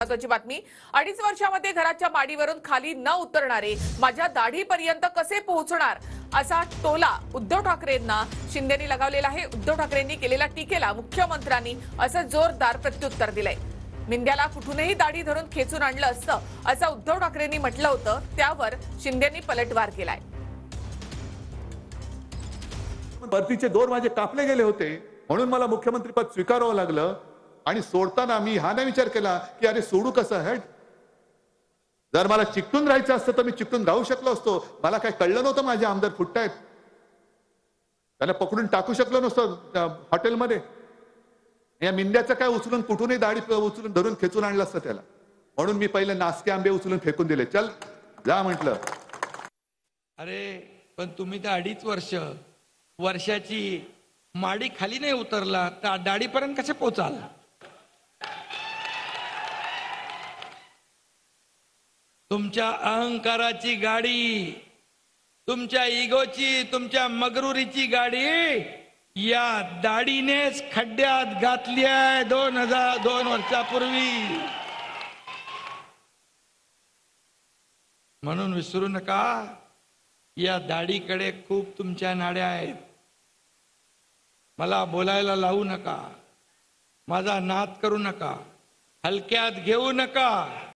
महत्त्वाची बातमी। 2.5 वर्षामध्ये घराच्या माडीवरून खाली न उतरणारे माझ्या दाढीपर्यंत कसे पोहोचणार असा टोला उद्धव ठाकरेंना शिंदेनी लगावलेला आहे। उद्धव ठाकरेंनी केलेल्या टीकेला मुख्यमंत्र्यांनी असं जोरदार प्रत्युत्तर दिलंय। मिंद्याला कुठूनही दाढी धरून खेचून आणलं असतं असं उद्धव ठाकरेंनी म्हटलं होतं, त्यावर शिंदेनी पलटवार केलाय। परतीचे दोर माझे कापले गेले होते म्हणून मला मुख्यमंत्री पद स्वीकारावं लागलं आणि सोडताना मी हा नाही विचार केला की अरे सोडू कसं हेड। जर मला चिकटून राहायचं असतं तर मी चिकटून राहू शकलो असतो। मला काय कळलं नव्हतं माझे आमदार फुटतायत, त्याला पकडून टाकू शकलो नसतो हॉटेलमध्ये। या मिंद्याचं काय उचलून कुठूनही दाढी उचलून धरून खेचून आणलं असतं त्याला, म्हणून मी पहिले नासके आंबे उचलून फेकून दिले। चल जा म्हटलं। अरे पण तुम्ही तर 2.5 वर्षाची माडी खाली नाही उतरला तर दाढीपर्यंत कसे पोचाल? तुमच्या अहंकाराची गाडी, तुमच्या इगोची, तुमच्या मगरुरीची गाडी या दाढीनेच खड्ड्यात घातली आहे 2 वर्षापूर्वी। म्हणून विसरू नका, या दाढीकडे खूप तुमच्या नाड्या आहेत। मला बोलायला लावू नका, माझा नाद करू नका, हलक्यात घेऊ नका।